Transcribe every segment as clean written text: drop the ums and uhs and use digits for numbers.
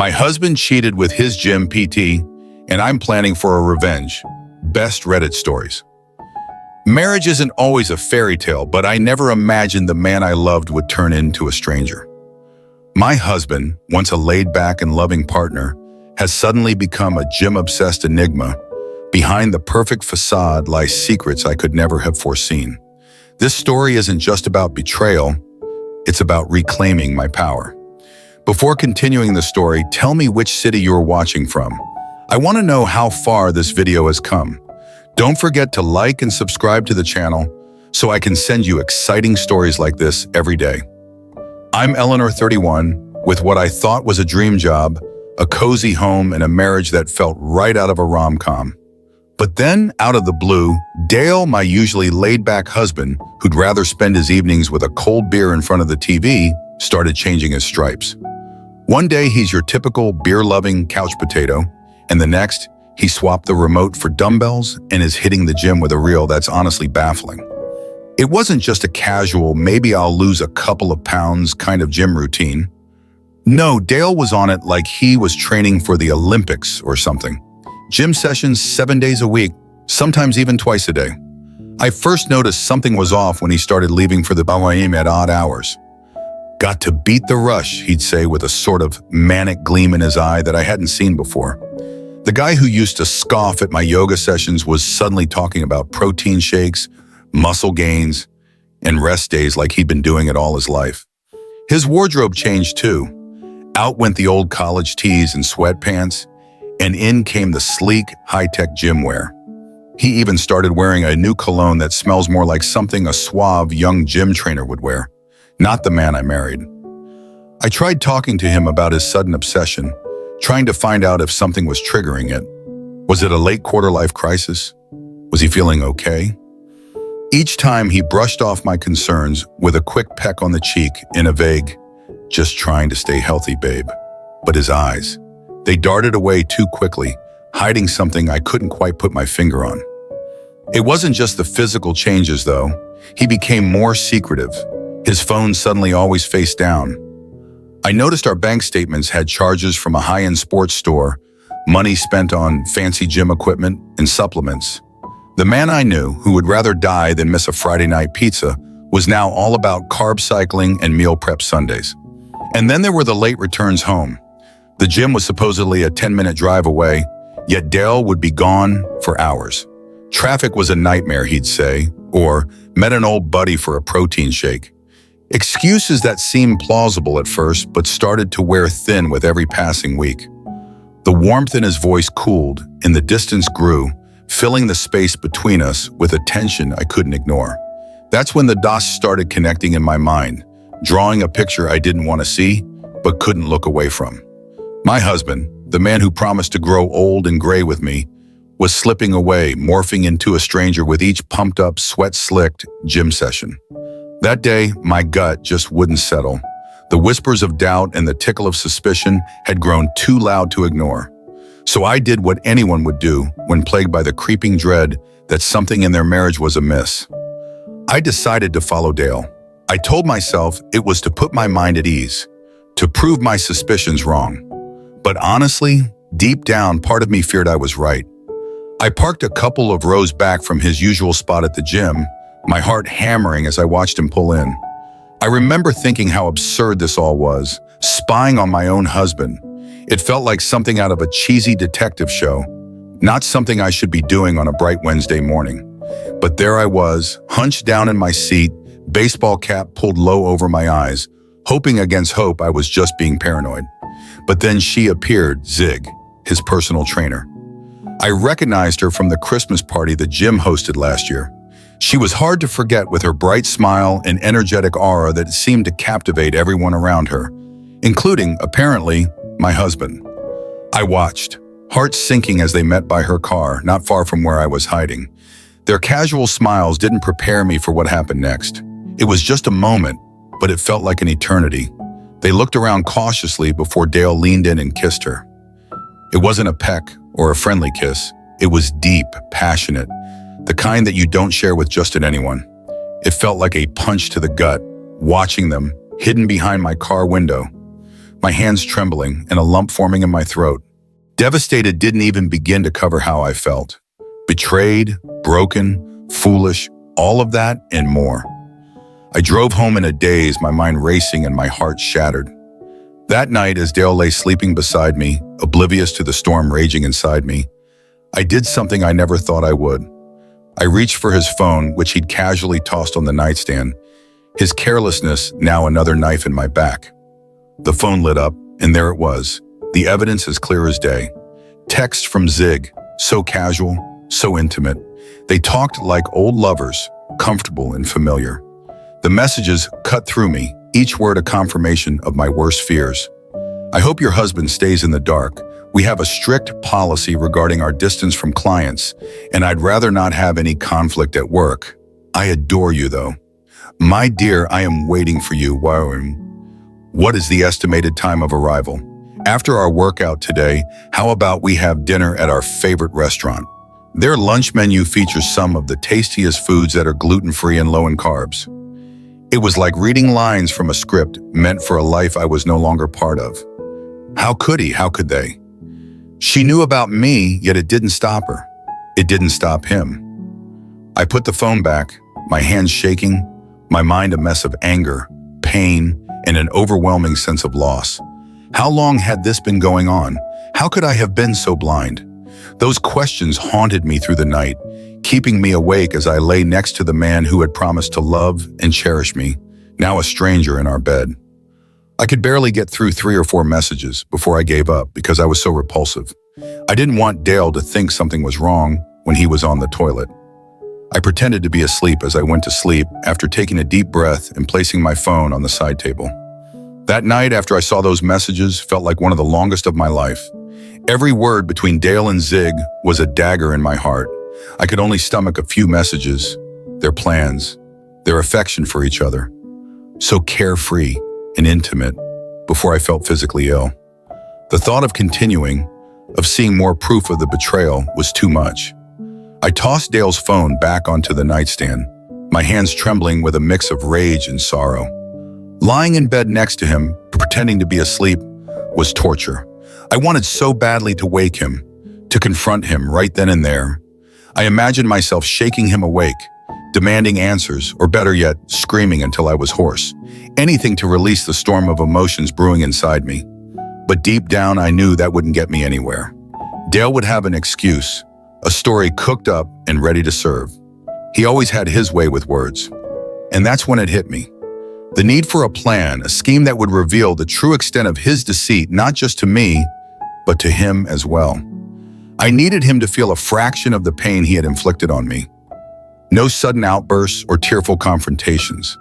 My husband cheated with his gym PT, and I'm planning for a revenge. Best Reddit stories. Marriage isn't always a fairy tale, but I never imagined the man I loved would turn into a stranger. My husband, once a laid-back and loving partner, has suddenly become a gym-obsessed enigma. Behind the perfect facade lie secrets I could never have foreseen. This story isn't just about betrayal, it's about reclaiming my power. Before continuing the story, tell me which city you're watching from. I want to know how far this video has come. Don't forget to like and subscribe to the channel so I can send you exciting stories like this every day. I'm Eleanor, 31, with what I thought was a dream job, a cozy home, and a marriage that felt right out of a rom-com. But then, out of the blue, Dale, my usually laid-back husband, who'd rather spend his evenings with a cold beer in front of the TV, started changing his stripes. One day, he's your typical beer-loving couch potato, and the next, he swapped the remote for dumbbells and is hitting the gym with a reel that's honestly baffling. It wasn't just a casual, maybe I'll lose a couple of pounds kind of gym routine. No, Dale was on it like he was training for the Olympics or something. Gym sessions 7 days a week, sometimes even twice a day. I first noticed something was off when he started leaving for the gym at odd hours. Got to beat the rush, he'd say with a sort of manic gleam in his eye that I hadn't seen before. The guy who used to scoff at my yoga sessions was suddenly talking about protein shakes, muscle gains, and rest days like he'd been doing it all his life. His wardrobe changed too. Out went the old college tees and sweatpants, and in came the sleek, high-tech gym wear. He even started wearing a new cologne that smells more like something a suave young gym trainer would wear, not the man I married. I tried talking to him about his sudden obsession, trying to find out if something was triggering it. Was it a late quarter-life crisis? Was he feeling okay? Each time he brushed off my concerns with a quick peck on the cheek in a vague, "Just trying to stay healthy, babe." But his eyes, they darted away too quickly, hiding something I couldn't quite put my finger on. It wasn't just the physical changes, though. He became more secretive. His phone suddenly always face down. I noticed our bank statements had charges from a high-end sports store, money spent on fancy gym equipment and supplements. The man I knew, who would rather die than miss a Friday night pizza, was now all about carb cycling and meal prep Sundays. And then there were the late returns home. The gym was supposedly a 10-minute drive away, yet Dale would be gone for hours. Traffic was a nightmare, he'd say, or met an old buddy for a protein shake. Excuses that seemed plausible at first, but started to wear thin with every passing week. The warmth in his voice cooled, and the distance grew, filling the space between us with a tension I couldn't ignore. That's when the dots started connecting in my mind, drawing a picture I didn't want to see, but couldn't look away from. My husband, the man who promised to grow old and gray with me, was slipping away, morphing into a stranger with each pumped-up, sweat-slicked gym session. That day, my gut just wouldn't settle. The whispers of doubt and the tickle of suspicion had grown too loud to ignore. So I did what anyone would do when plagued by the creeping dread that something in their marriage was amiss. I decided to follow Dale. I told myself it was to put my mind at ease, to prove my suspicions wrong. But honestly, deep down, part of me feared I was right. I parked a couple of rows back from his usual spot at the gym, my heart hammering as I watched him pull in. I remember thinking how absurd this all was, spying on my own husband. It felt like something out of a cheesy detective show, not something I should be doing on a bright Wednesday morning. But there I was, hunched down in my seat, baseball cap pulled low over my eyes, hoping against hope I was just being paranoid. But then she appeared, Zig, his personal trainer. I recognized her from the Christmas party the gym hosted last year. She was hard to forget with her bright smile and energetic aura that seemed to captivate everyone around her, including, apparently, my husband. I watched, heart sinking as they met by her car, not far from where I was hiding. Their casual smiles didn't prepare me for what happened next. It was just a moment, but it felt like an eternity. They looked around cautiously before Dale leaned in and kissed her. It wasn't a peck or a friendly kiss. It was deep, passionate, the kind that you don't share with just anyone. It felt like a punch to the gut, watching them, hidden behind my car window. my hands trembling and a lump forming in my throat. Devastated didn't even begin to cover how I felt. Betrayed, broken, foolish, all of that and more. I drove home in a daze, my mind racing and my heart shattered. That night, as Dale lay sleeping beside me, oblivious to the storm raging inside me, I did something I never thought I would. I reached for his phone, which he'd casually tossed on the nightstand, his carelessness now another knife in my back. The phone lit up, and there it was, the evidence as clear as day. Text from Zig, so casual, so intimate. They talked like old lovers, comfortable and familiar. The messages cut through me, each word a confirmation of my worst fears. I hope your husband stays in the dark. We have a strict policy regarding our distance from clients, and I'd rather not have any conflict at work. I adore you, though. My dear, I am waiting for you. What is the estimated time of arrival? After our workout today, how about we have dinner at our favorite restaurant? Their lunch menu features some of the tastiest foods that are gluten-free and low in carbs. It was like reading lines from a script meant for a life I was no longer part of. How could he? How could they? She knew about me, yet it didn't stop her. It didn't stop him. I put the phone back, my hands shaking, my mind a mess of anger, pain, and an overwhelming sense of loss. How long had this been going on? How could I have been so blind? Those questions haunted me through the night, keeping me awake as I lay next to the man who had promised to love and cherish me, now a stranger in our bed. I could barely get through 3 or 4 messages before I gave up because I was so repulsive. I didn't want Dale to think something was wrong when he was on the toilet. I pretended to be asleep as I went to sleep after taking a deep breath and placing my phone on the side table. That night, after I saw those messages, felt like one of the longest of my life. Every word between Dale and Zig was a dagger in my heart. I could only stomach a few messages, their plans, their affection for each other. So carefree and intimate before I felt physically ill. The thought of continuing, of seeing more proof of the betrayal, was too much. I tossed Dale's phone back onto the nightstand, my hands trembling with a mix of rage and sorrow. Lying in bed next to him, pretending to be asleep, was torture. I wanted so badly to wake him, to confront him right then and there. I imagined myself shaking him awake, demanding answers, or better yet, screaming until I was hoarse. Anything to release the storm of emotions brewing inside me. But deep down, I knew that wouldn't get me anywhere. Dale would have an excuse, a story cooked up and ready to serve. He always had his way with words. And that's when it hit me. The need for a plan, a scheme that would reveal the true extent of his deceit, not just to me, but to him as well. I needed him to feel a fraction of the pain he had inflicted on me. No sudden outbursts or tearful confrontations.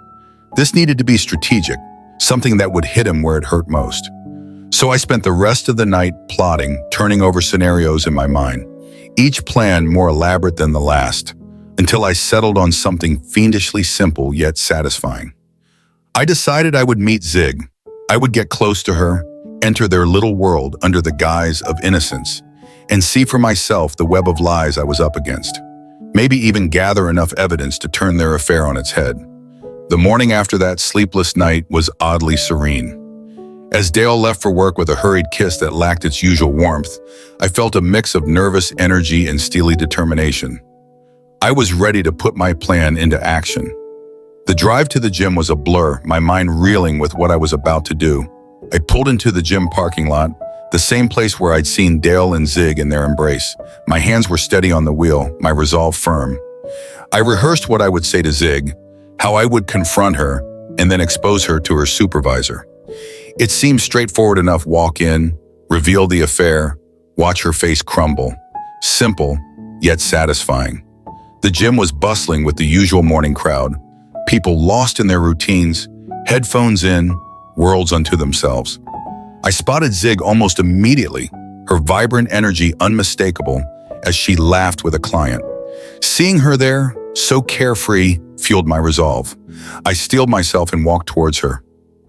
This needed to be strategic, something that would hit him where it hurt most. So I spent the rest of the night plotting, turning over scenarios in my mind, each plan more elaborate than the last, until I settled on something fiendishly simple yet satisfying. I decided I would meet Zig. I would get close to her, enter their little world under the guise of innocence, and see for myself the web of lies I was up against. Maybe even gather enough evidence to turn their affair on its head. The morning after that sleepless night was oddly serene. As Dale left for work with a hurried kiss that lacked its usual warmth, I felt a mix of nervous energy and steely determination. I was ready to put my plan into action. The drive to the gym was a blur, my mind reeling with what I was about to do. I pulled into the gym parking lot, the same place where I'd seen Dale and Zig in their embrace. My hands were steady on the wheel, my resolve firm. I rehearsed what I would say to Zig, how I would confront her, and then expose her to her supervisor. It seemed straightforward enough: walk in, reveal the affair, watch her face crumble. Simple, yet satisfying. The gym was bustling with the usual morning crowd, people lost in their routines, headphones in, worlds unto themselves. I spotted Zig almost immediately, her vibrant energy unmistakable as she laughed with a client. Seeing her there, so carefree, fueled my resolve. I steeled myself and walked towards her,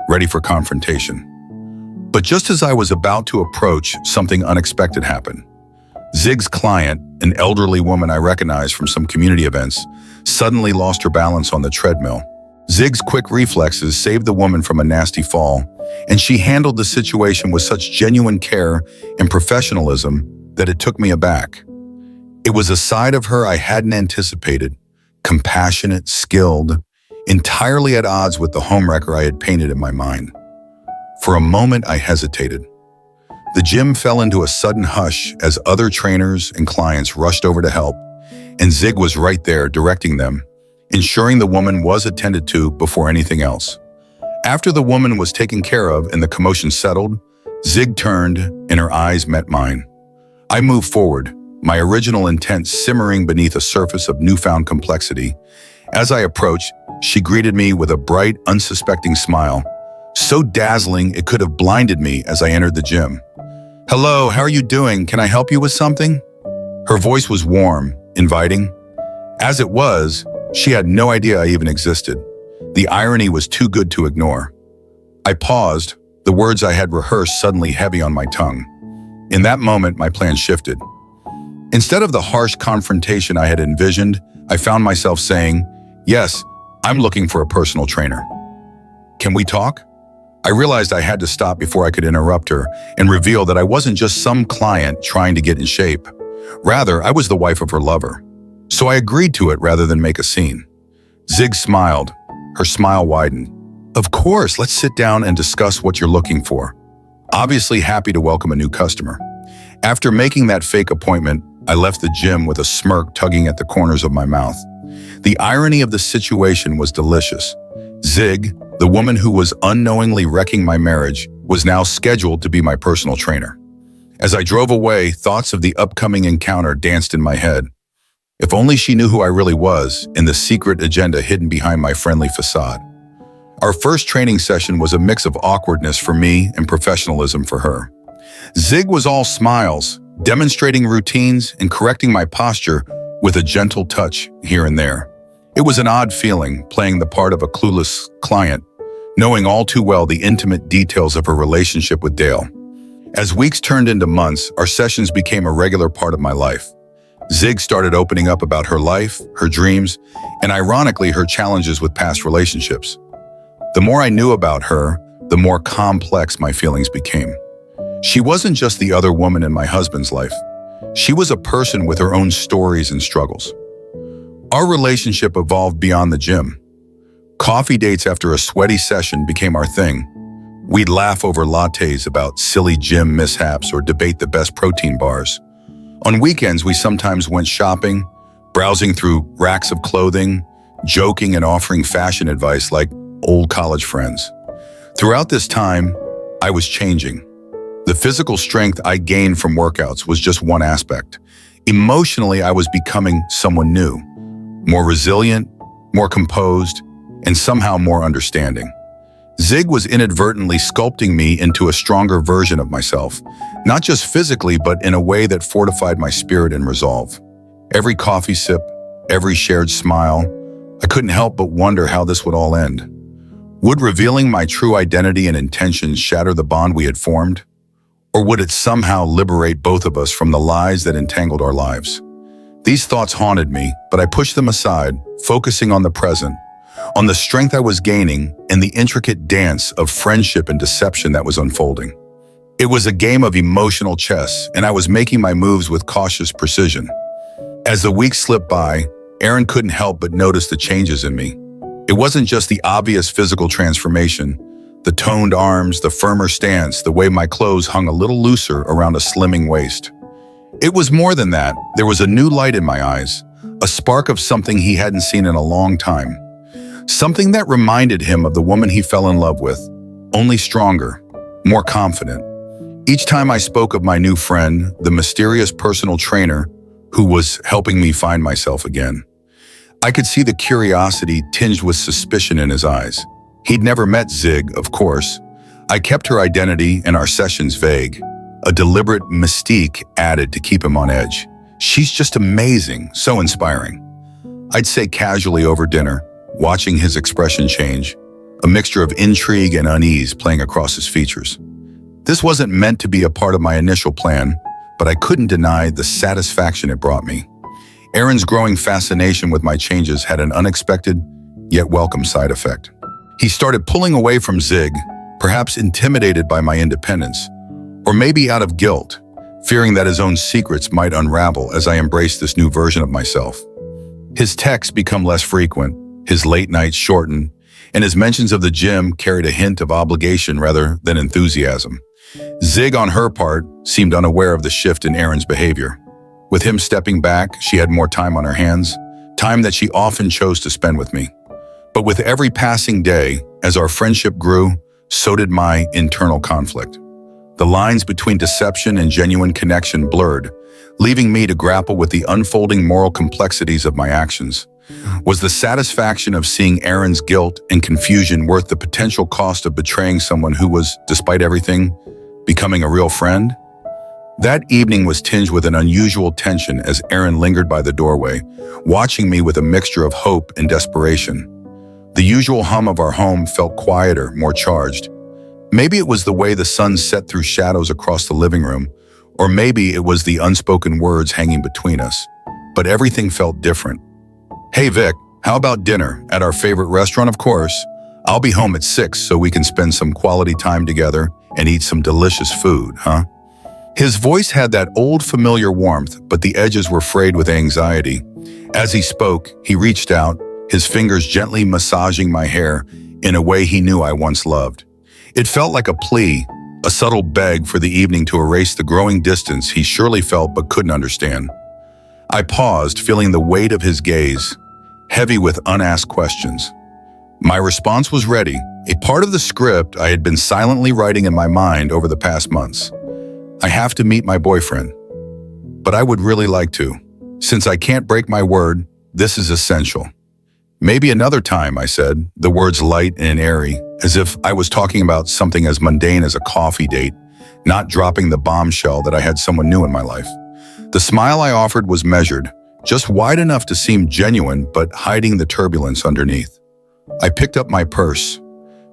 ready for confrontation. But just as I was about to approach, something unexpected happened. Zig's client, an elderly woman I recognized from some community events, suddenly lost her balance on the treadmill. Zig's quick reflexes saved the woman from a nasty fall, and she handled the situation with such genuine care and professionalism that it took me aback. It was a side of her I hadn't anticipated, compassionate, skilled, entirely at odds with the homewrecker I had painted in my mind. For a moment, I hesitated. The gym fell into a sudden hush as other trainers and clients rushed over to help, and Zig was right there directing them, ensuring the woman was attended to before anything else. After the woman was taken care of and the commotion settled, Zig turned and her eyes met mine. I moved forward, my original intent simmering beneath a surface of newfound complexity. As I approached, she greeted me with a bright, unsuspecting smile, so dazzling it could have blinded me as I entered the gym. "Hello, how are you doing? Can I help you with something?" Her voice was warm, inviting. As it was, she had no idea I even existed. The irony was too good to ignore. I paused, the words I had rehearsed suddenly heavy on my tongue. In that moment, my plan shifted. Instead of the harsh confrontation I had envisioned, I found myself saying, "Yes, I'm looking for a personal trainer. Can we talk?" I realized I had to stop before I could interrupt her and reveal that I wasn't just some client trying to get in shape. Rather, I was the wife of her lover. So I agreed to it rather than make a scene. Zig smiled. Her smile widened. "Of course, let's sit down and discuss what you're looking for." Obviously happy to welcome a new customer. After making that fake appointment, I left the gym with a smirk tugging at the corners of my mouth. The irony of the situation was delicious. Zig, the woman who was unknowingly wrecking my marriage, was now scheduled to be my personal trainer. As I drove away, thoughts of the upcoming encounter danced in my head. If only she knew who I really was and the secret agenda hidden behind my friendly facade. Our first training session was a mix of awkwardness for me and professionalism for her. Zig was all smiles, demonstrating routines and correcting my posture with a gentle touch here and there. It was an odd feeling, playing the part of a clueless client, knowing all too well the intimate details of her relationship with Dale. As weeks turned into months, our sessions became a regular part of my life. Zig started opening up about her life, her dreams, and ironically, her challenges with past relationships. The more I knew about her, the more complex my feelings became. She wasn't just the other woman in my husband's life. She was a person with her own stories and struggles. Our relationship evolved beyond the gym. Coffee dates after a sweaty session became our thing. We'd laugh over lattes about silly gym mishaps or debate the best protein bars. On weekends, we sometimes went shopping, browsing through racks of clothing, joking and offering fashion advice like old college friends. Throughout this time, I was changing. The physical strength I gained from workouts was just one aspect. Emotionally, I was becoming someone new, more resilient, more composed, and somehow more understanding. Zig was inadvertently sculpting me into a stronger version of myself, not just physically, but in a way that fortified my spirit and resolve. Every coffee sip, every shared smile, I couldn't help but wonder how this would all end. Would revealing my true identity and intentions shatter the bond we had formed? Or would it somehow liberate both of us from the lies that entangled our lives? These thoughts haunted me, but I pushed them aside, focusing on the present, on the strength I was gaining and the intricate dance of friendship and deception that was unfolding. It was a game of emotional chess, and I was making my moves with cautious precision. As the weeks slipped by, Aaron couldn't help but notice the changes in me. It wasn't just the obvious physical transformation, the toned arms, the firmer stance, the way my clothes hung a little looser around a slimming waist. It was more than that. There was a new light in my eyes, a spark of something he hadn't seen in a long time. Something that reminded him of the woman he fell in love with, only stronger, more confident. Each time I spoke of my new friend, the mysterious personal trainer who was helping me find myself again, I could see the curiosity tinged with suspicion in his eyes. He'd never met Zig, of course. I kept her identity and our sessions vague, a deliberate mystique added to keep him on edge. "She's just amazing, so inspiring," I'd say casually over dinner, watching his expression change, a mixture of intrigue and unease playing across his features. This wasn't meant to be a part of my initial plan, but I couldn't deny the satisfaction it brought me. Aaron's growing fascination with my changes had an unexpected, yet welcome side effect. He started pulling away from Zig, perhaps intimidated by my independence, or maybe out of guilt, fearing that his own secrets might unravel as I embraced this new version of myself. His texts become less frequent, his late nights shortened, and his mentions of the gym carried a hint of obligation rather than enthusiasm. Zig, on her part, seemed unaware of the shift in Erin's behavior. With him stepping back, she had more time on her hands, time that she often chose to spend with me. But with every passing day, as our friendship grew, so did my internal conflict. The lines between deception and genuine connection blurred, leaving me to grapple with the unfolding moral complexities of my actions. Was the satisfaction of seeing Erin's guilt and confusion worth the potential cost of betraying someone who was, despite everything, becoming a real friend? That evening was tinged with an unusual tension as Erin lingered by the doorway, watching me with a mixture of hope and desperation. The usual hum of our home felt quieter, more charged. Maybe it was the way the sun set through shadows across the living room, or maybe it was the unspoken words hanging between us. But everything felt different. "Hey Vic, how about dinner? At our favorite restaurant, of course. I'll be home at 6 so we can spend some quality time together and eat some delicious food, huh?" His voice had that old familiar warmth, but the edges were frayed with anxiety. As he spoke, he reached out, his fingers gently massaging my hair in a way he knew I once loved. It felt like a plea, a subtle beg for the evening to erase the growing distance he surely felt but couldn't understand. I paused, feeling the weight of his gaze, heavy with unasked questions. My response was ready, a part of the script I had been silently writing in my mind over the past months. "I have to meet my boyfriend, but I would really like to. Since I can't break my word, this is essential." "Maybe another time," I said, the words light and airy, as if I was talking about something as mundane as a coffee date, not dropping the bombshell that I had someone new in my life. The smile I offered was measured, just wide enough to seem genuine, but hiding the turbulence underneath. I picked up my purse,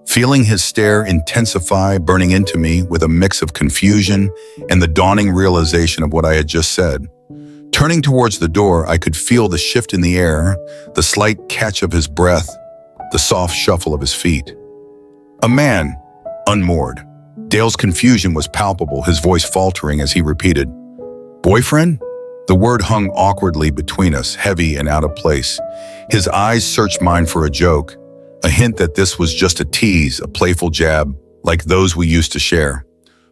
feeling his stare intensify, burning into me with a mix of confusion and the dawning realization of what I had just said. Turning towards the door, I could feel the shift in the air, the slight catch of his breath, the soft shuffle of his feet. A man, unmoored. Dale's confusion was palpable, his voice faltering as he repeated, "Boyfriend?" The word hung awkwardly between us, heavy and out of place. His eyes searched mine for a joke, a hint that this was just a tease, a playful jab, like those we used to share.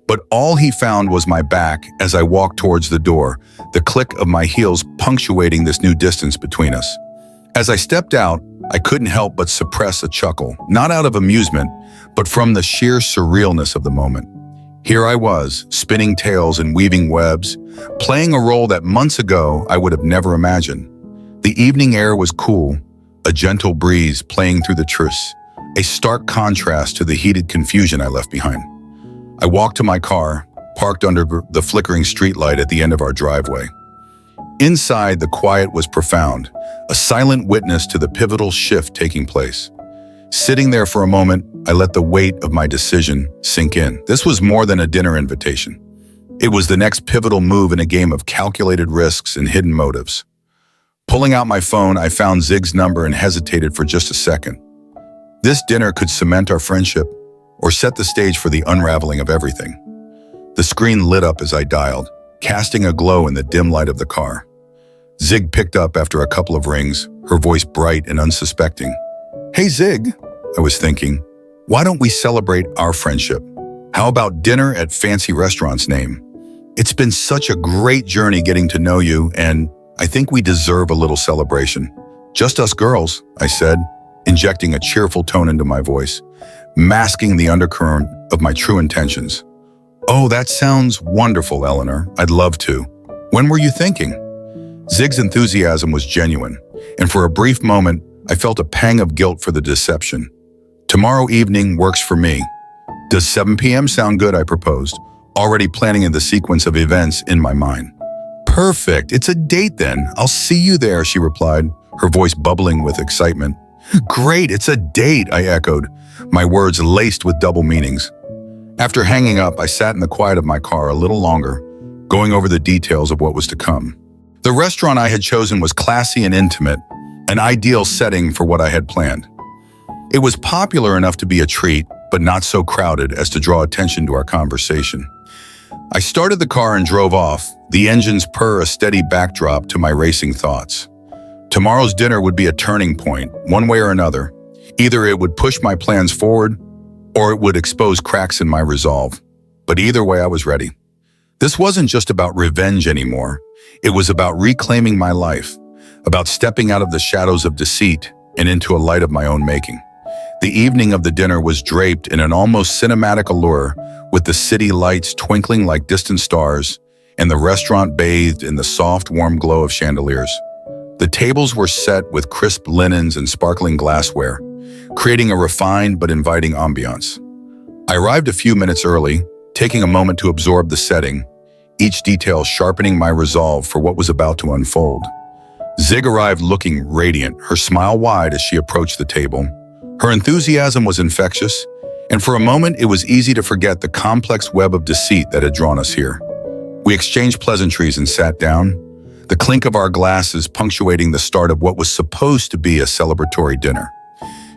But all he found was my back as I walked towards the door, the click of my heels punctuating this new distance between us. As I stepped out, I couldn't help but suppress a chuckle, not out of amusement, but from the sheer surrealness of the moment. Here I was, spinning tales and weaving webs, playing a role that months ago I would have never imagined. The evening air was cool, a gentle breeze playing through the trysts, a stark contrast to the heated confusion I left behind. I walked to my car, parked under the flickering streetlight at the end of our driveway. Inside, the quiet was profound, a silent witness to the pivotal shift taking place. Sitting there for a moment, I let the weight of my decision sink in. This was more than a dinner invitation. It was the next pivotal move in a game of calculated risks and hidden motives. Pulling out my phone, I found Zig's number and hesitated for just a second. This dinner could cement our friendship or set the stage for the unraveling of everything. The screen lit up as I dialed, casting a glow in the dim light of the car. Zig picked up after a couple of rings, her voice bright and unsuspecting. "Hey Zig," I was thinking, "why don't we celebrate our friendship? How about dinner at fancy restaurant's name? It's been such a great journey getting to know you, and I think we deserve a little celebration. Just us girls," I said, injecting a cheerful tone into my voice, masking the undercurrent of my true intentions. "Oh, that sounds wonderful, Eleanor. I'd love to. When were you thinking?" Zig's enthusiasm was genuine, and for a brief moment, I felt a pang of guilt for the deception. "Tomorrow evening works for me. Does 7 p.m. sound good?" I proposed, already planning in the sequence of events in my mind. "Perfect. It's a date then. I'll see you there," she replied, her voice bubbling with excitement. "Great, it's a date," I echoed, my words laced with double meanings. After hanging up, I sat in the quiet of my car a little longer, going over the details of what was to come. The restaurant I had chosen was classy and intimate, an ideal setting for what I had planned. It was popular enough to be a treat, but not so crowded as to draw attention to our conversation. I started the car and drove off, the engines purr a steady backdrop to my racing thoughts. Tomorrow's dinner would be a turning point, one way or another. Either it would push my plans forward, or it would expose cracks in my resolve. But either way, I was ready. This wasn't just about revenge anymore. It was about reclaiming my life, about stepping out of the shadows of deceit and into a light of my own making. The evening of the dinner was draped in an almost cinematic allure, with the city lights twinkling like distant stars and the restaurant bathed in the soft, warm glow of chandeliers. The tables were set with crisp linens and sparkling glassware, creating a refined but inviting ambiance. I arrived a few minutes early, taking a moment to absorb the setting, each detail sharpening my resolve for what was about to unfold. Zig arrived looking radiant, her smile wide as she approached the table. Her enthusiasm was infectious, and for a moment it was easy to forget the complex web of deceit that had drawn us here. We exchanged pleasantries and sat down, the clink of our glasses punctuating the start of what was supposed to be a celebratory dinner.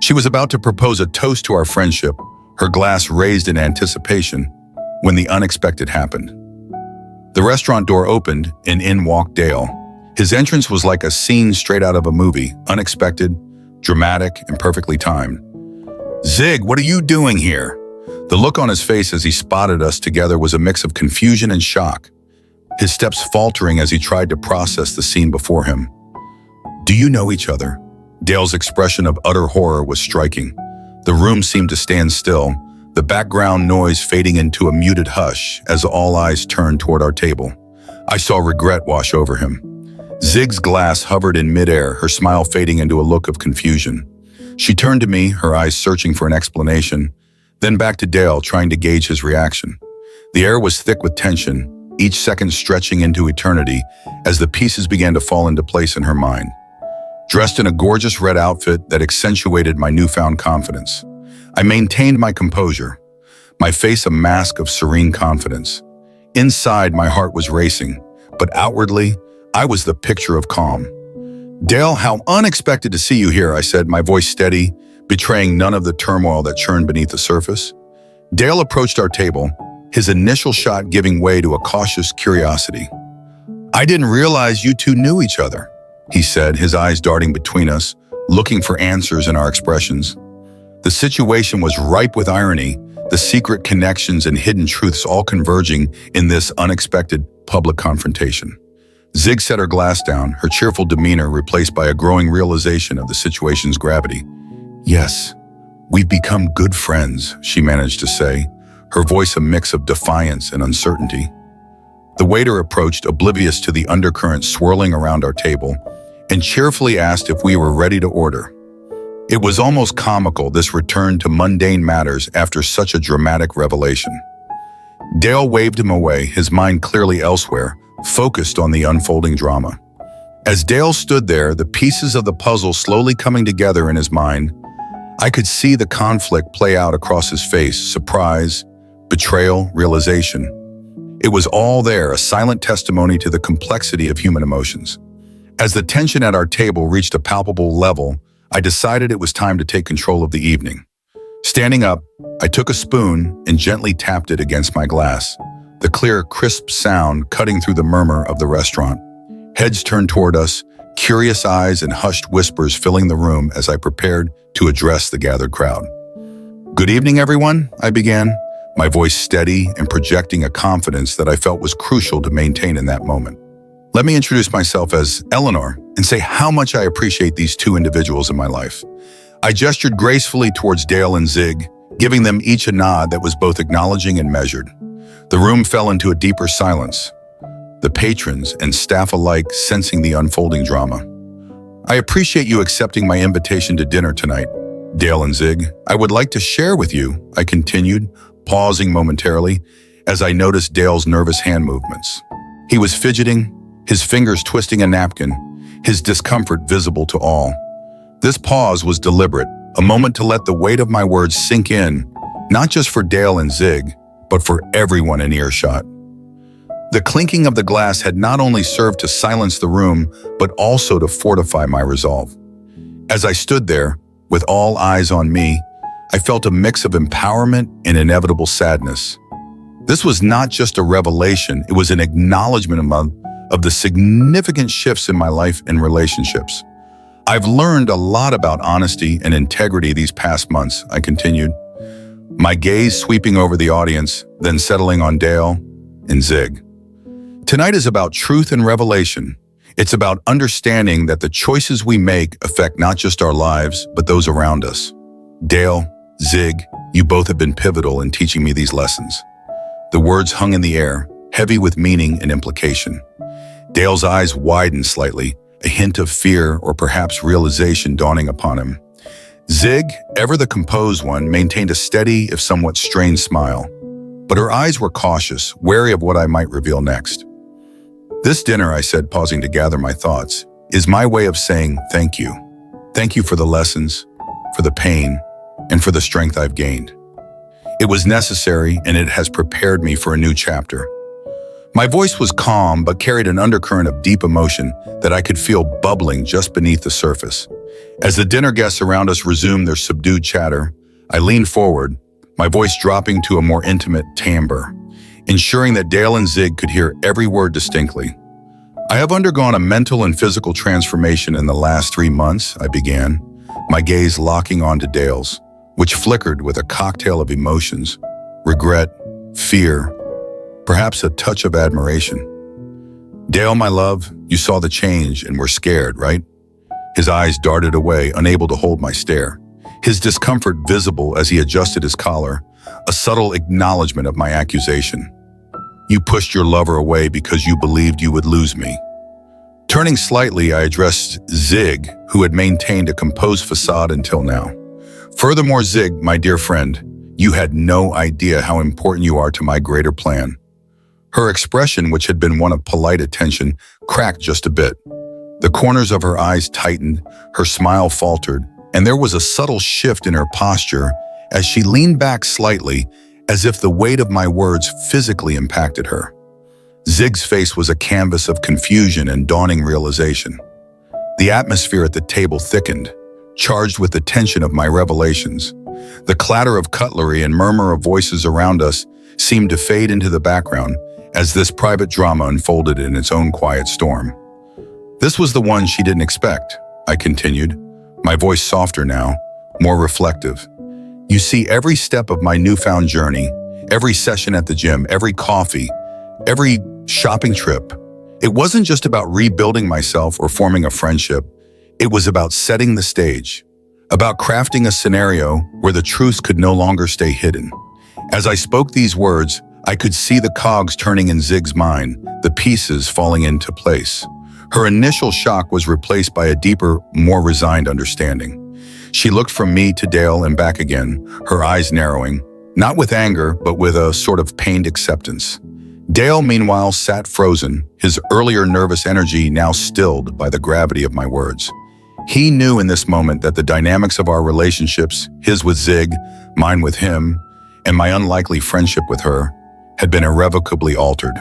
She was about to propose a toast to our friendship, her glass raised in anticipation, when the unexpected happened. The restaurant door opened, and in walked Dale. His entrance was like a scene straight out of a movie, unexpected, dramatic, and perfectly timed. "Zig, what are you doing here?" The look on his face as he spotted us together was a mix of confusion and shock, his steps faltering as he tried to process the scene before him. "Do you know each other?" Dale's expression of utter horror was striking. The room seemed to stand still, the background noise fading into a muted hush as all eyes turned toward our table. I saw regret wash over him. Zig's glass hovered in midair, her smile fading into a look of confusion. She turned to me, her eyes searching for an explanation, then back to Dale, trying to gauge his reaction. The air was thick with tension, each second stretching into eternity as the pieces began to fall into place in her mind. Dressed in a gorgeous red outfit that accentuated my newfound confidence, I maintained my composure, my face a mask of serene confidence. Inside, my heart was racing, but outwardly, I was the picture of calm. "Dale, how unexpected to see you here," I said, my voice steady, betraying none of the turmoil that churned beneath the surface. Dale approached our table, his initial shot giving way to a cautious curiosity. "I didn't realize you two knew each other," he said, his eyes darting between us, looking for answers in our expressions. The situation was ripe with irony, the secret connections and hidden truths all converging in this unexpected public confrontation. Zig set her glass down, her cheerful demeanor replaced by a growing realization of the situation's gravity. "Yes, we've become good friends," she managed to say, her voice a mix of defiance and uncertainty. The waiter approached, oblivious to the undercurrent swirling around our table, and cheerfully asked if we were ready to order. It was almost comical, this return to mundane matters after such a dramatic revelation. Dale waved him away, his mind clearly elsewhere, focused on the unfolding drama. As Dale stood there, the pieces of the puzzle slowly coming together in his mind, I could see the conflict play out across his face: surprise, betrayal, realization. It was all there, a silent testimony to the complexity of human emotions. As the tension at our table reached a palpable level, I decided it was time to take control of the evening. Standing up, I took a spoon and gently tapped it against my glass, the clear, crisp sound cutting through the murmur of the restaurant. Heads turned toward us, curious eyes and hushed whispers filling the room as I prepared to address the gathered crowd. "Good evening, everyone," I began, my voice steady and projecting a confidence that I felt was crucial to maintain in that moment. "Let me introduce myself as Eleanor and say how much I appreciate these two individuals in my life." I gestured gracefully towards Dale and Zig, giving them each a nod that was both acknowledging and measured. The room fell into a deeper silence, the patrons and staff alike sensing the unfolding drama. "I appreciate you accepting my invitation to dinner tonight, Dale and Zig. I would like to share with you," I continued, pausing momentarily as I noticed Dale's nervous hand movements. He was fidgeting, his fingers twisting a napkin, his discomfort visible to all. This pause was deliberate, a moment to let the weight of my words sink in, not just for Dale and Zig, but for everyone in earshot. The clinking of the glass had not only served to silence the room, but also to fortify my resolve. As I stood there, with all eyes on me, I felt a mix of empowerment and inevitable sadness. This was not just a revelation, it was an acknowledgement of the significant shifts in my life and relationships. I've learned a lot about honesty and integrity these past months, I continued, my gaze sweeping over the audience, then settling on Dale and Zig. Tonight is about truth and revelation. It's about understanding that the choices we make affect not just our lives, but those around us. Dale, Zig, you both have been pivotal in teaching me these lessons. The words hung in the air, heavy with meaning and implication. Dale's eyes widened slightly, a hint of fear or perhaps realization dawning upon him. Zig, ever the composed one, maintained a steady, if somewhat strained smile, but her eyes were cautious, wary of what I might reveal next. This dinner, I said, pausing to gather my thoughts, is my way of saying thank you. Thank you for the lessons, for the pain, and for the strength I've gained. It was necessary, and it has prepared me for a new chapter. My voice was calm, but carried an undercurrent of deep emotion that I could feel bubbling just beneath the surface. As the dinner guests around us resumed their subdued chatter, I leaned forward, my voice dropping to a more intimate timbre, ensuring that Dale and Zig could hear every word distinctly. I have undergone a mental and physical transformation in the last 3 months, I began, my gaze locking onto Dale's, which flickered with a cocktail of emotions, regret, fear, perhaps a touch of admiration. Dale, my love, you saw the change and were scared, right? His eyes darted away, unable to hold my stare, his discomfort visible as he adjusted his collar, a subtle acknowledgement of my accusation. You pushed your lover away because you believed you would lose me. Turning slightly, I addressed Zig, who had maintained a composed facade until now. Furthermore, Zig, my dear friend, you had no idea how important you are to my greater plan. Her expression, which had been one of polite attention, cracked just a bit. The corners of her eyes tightened, her smile faltered, and there was a subtle shift in her posture as she leaned back slightly, as if the weight of my words physically impacted her. Zig's face was a canvas of confusion and dawning realization. The atmosphere at the table thickened, charged with the tension of my revelations. The clatter of cutlery and murmur of voices around us seemed to fade into the background as this private drama unfolded in its own quiet storm. This was the one she didn't expect, I continued, my voice softer now, more reflective. You see, every step of my newfound journey, every session at the gym, every coffee, every shopping trip, it wasn't just about rebuilding myself or forming a friendship. It was about setting the stage, about crafting a scenario where the truth could no longer stay hidden. As I spoke these words, I could see the cogs turning in Zig's mind, the pieces falling into place. Her initial shock was replaced by a deeper, more resigned understanding. She looked from me to Dale and back again, her eyes narrowing, not with anger, but with a sort of pained acceptance. Dale, meanwhile, sat frozen, his earlier nervous energy now stilled by the gravity of my words. He knew in this moment that the dynamics of our relationships, his with Zig, mine with him, and my unlikely friendship with her, had been irrevocably altered.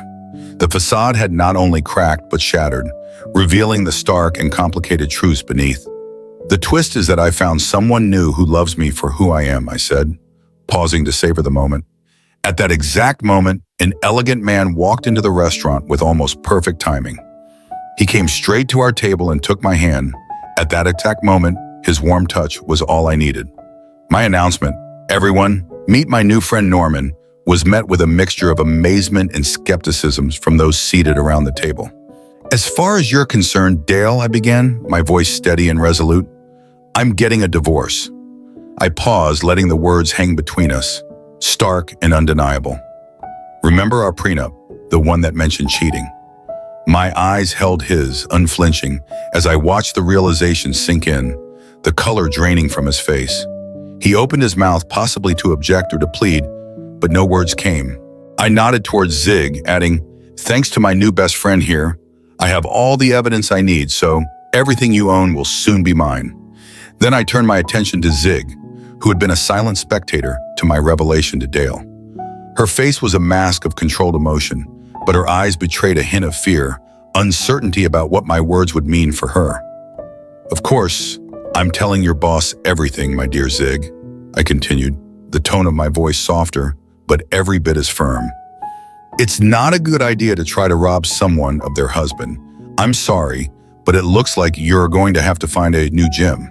The facade had not only cracked but shattered, revealing the stark and complicated truths beneath. The twist is that I found someone new who loves me for who I am, I said, pausing to savor the moment. At that exact moment, an elegant man walked into the restaurant with almost perfect timing. He came straight to our table and took my hand. At that exact moment, his warm touch was all I needed. My announcement, "Everyone, meet my new friend Norman," was met with a mixture of amazement and skepticism from those seated around the table. "As far as you're concerned, Dale," I began, my voice steady and resolute, "I'm getting a divorce." I paused, letting the words hang between us, stark and undeniable. "Remember our prenup, the one that mentioned cheating?" My eyes held his, unflinching, as I watched the realization sink in, the color draining from his face. He opened his mouth, possibly to object or to plead, but no words came. I nodded towards Zig, adding, "Thanks to my new best friend here, I have all the evidence I need, so everything you own will soon be mine." Then I turned my attention to Zig, who had been a silent spectator to my revelation to Dale. Her face was a mask of controlled emotion, but her eyes betrayed a hint of fear, uncertainty about what my words would mean for her. "Of course, "I'm telling your boss everything, my dear Zig," I continued, the tone of my voice softer, but every bit as firm. "It's not a good idea to try to rob someone of their husband. I'm sorry, but it looks like you're going to have to find a new gym."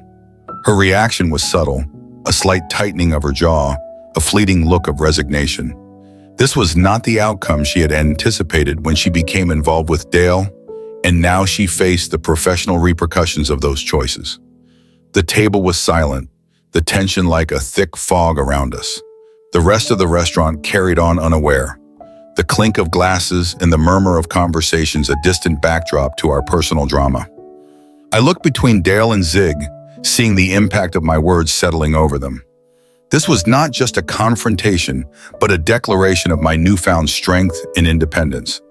Her reaction was subtle, a slight tightening of her jaw, a fleeting look of resignation. This was not the outcome she had anticipated when she became involved with Dale, and now she faced the professional repercussions of those choices. The table was silent, the tension like a thick fog around us. The rest of the restaurant carried on unaware. The clink of glasses and the murmur of conversations a distant backdrop to our personal drama. I looked between Dale and Zig, seeing the impact of my words settling over them. This was not just a confrontation, but a declaration of my newfound strength and independence.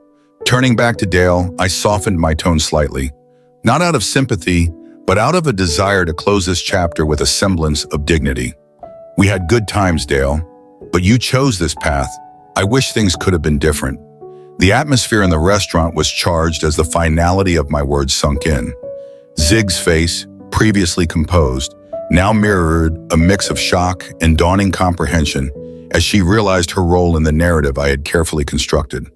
Turning back to Dale, I softened my tone slightly, not out of sympathy, but out of a desire to close this chapter with a semblance of dignity. "We had good times, Dale, but you chose this path. I wish things could have been different." The atmosphere in the restaurant was charged as the finality of my words sunk in. Zig's face, previously composed, now mirrored a mix of shock and dawning comprehension as she realized her role in the narrative I had carefully constructed.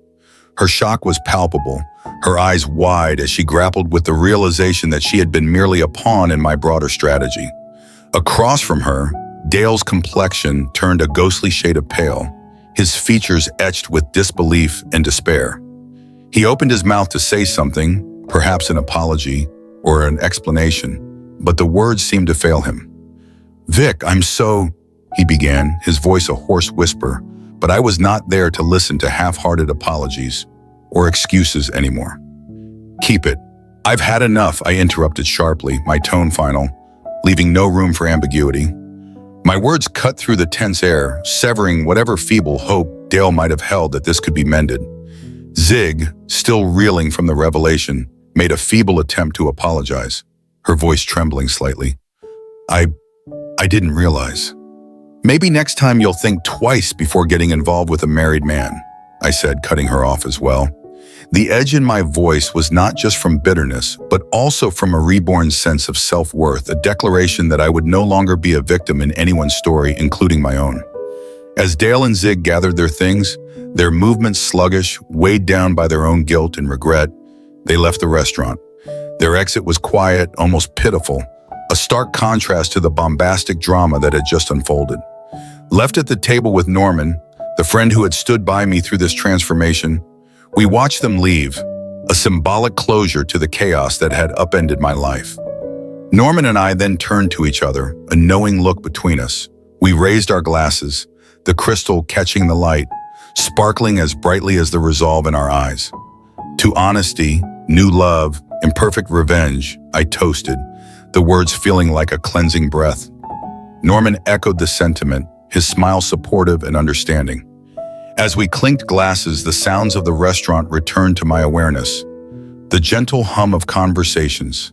Her shock was palpable, her eyes wide as she grappled with the realization that she had been merely a pawn in my broader strategy. Across from her, Dale's complexion turned a ghostly shade of pale, his features etched with disbelief and despair. He opened his mouth to say something, perhaps an apology or an explanation, but the words seemed to fail him. "Vic, he began, his voice a hoarse whisper, but I was not there to listen to half-hearted apologies or excuses anymore. "Keep it. I've had enough," I interrupted sharply, my tone final, leaving no room for ambiguity. My words cut through the tense air, severing whatever feeble hope Dale might have held that this could be mended. Zig, still reeling from the revelation, made a feeble attempt to apologize, her voice trembling slightly. I didn't realize." "Maybe next time you'll think twice before getting involved with a married man," I said, cutting her off as well. The edge in my voice was not just from bitterness, but also from a reborn sense of self-worth, a declaration that I would no longer be a victim in anyone's story, including my own. As Dale and Zig gathered their things, their movements sluggish, weighed down by their own guilt and regret, they left the restaurant. Their exit was quiet, almost pitiful, a stark contrast to the bombastic drama that had just unfolded. Left at the table with Norman, the friend who had stood by me through this transformation, we watched them leave, a symbolic closure to the chaos that had upended my life. Norman and I then turned to each other, a knowing look between us. We raised our glasses, the crystal catching the light, sparkling as brightly as the resolve in our eyes. To honesty, new love, and perfect revenge, I toasted, the words feeling like a cleansing breath. Norman echoed the sentiment, his smile supportive and understanding. As we clinked glasses, the sounds of the restaurant returned to my awareness. The gentle hum of conversations,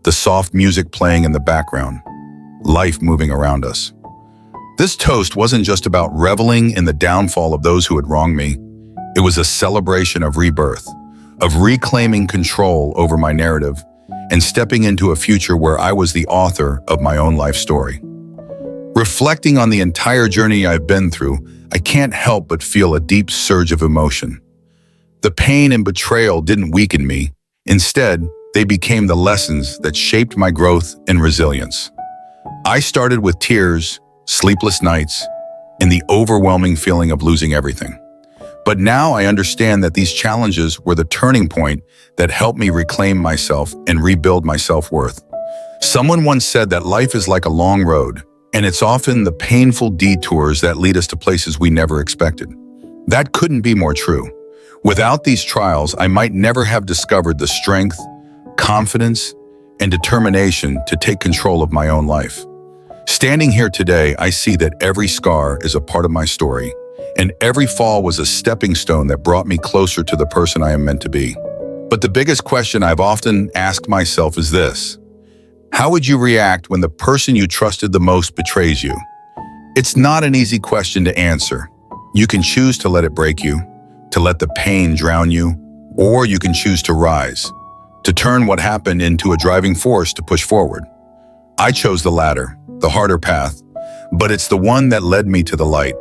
the soft music playing in the background, life moving around us. This toast wasn't just about reveling in the downfall of those who had wronged me. It was a celebration of rebirth, of reclaiming control over my narrative and stepping into a future where I was the author of my own life story. Reflecting on the entire journey I've been through, I can't help but feel a deep surge of emotion. The pain and betrayal didn't weaken me. Instead, they became the lessons that shaped my growth and resilience. I started with tears, sleepless nights, and the overwhelming feeling of losing everything. But now I understand that these challenges were the turning point that helped me reclaim myself and rebuild my self-worth. Someone once said that life is like a long road, and it's often the painful detours that lead us to places we never expected. That couldn't be more true. Without these trials, I might never have discovered the strength, confidence, and determination to take control of my own life. Standing here today, I see that every scar is a part of my story, and every fall was a stepping stone that brought me closer to the person I am meant to be. But the biggest question I've often asked myself is this: how would you react when the person you trusted the most betrays you? It's not an easy question to answer. You can choose to let it break you, to let the pain drown you, or you can choose to rise, to turn what happened into a driving force to push forward. I chose the latter, the harder path, but it's the one that led me to the light.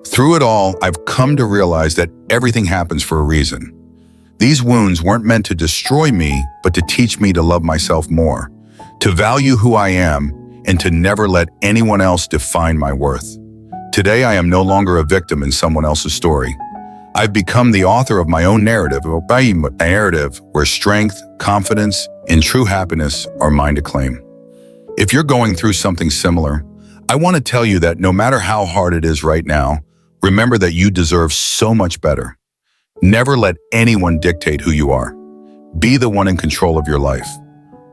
Through it all, I've come to realize that everything happens for a reason. These wounds weren't meant to destroy me, but to teach me to love myself more, to value who I am, and to never let anyone else define my worth. Today, I am no longer a victim in someone else's story. I've become the author of my own narrative, a narrative where strength, confidence, and true happiness are mine to claim. If you're going through something similar, I want to tell you that no matter how hard it is right now, remember that you deserve so much better. Never let anyone dictate who you are. Be the one in control of your life.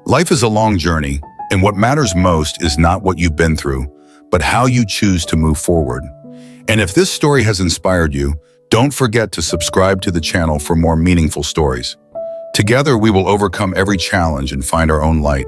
Life is a long journey, and what matters most is not what you've been through, but how you choose to move forward. And if this story has inspired you, don't forget to subscribe to the channel for more meaningful stories. Together, we will overcome every challenge and find our own light.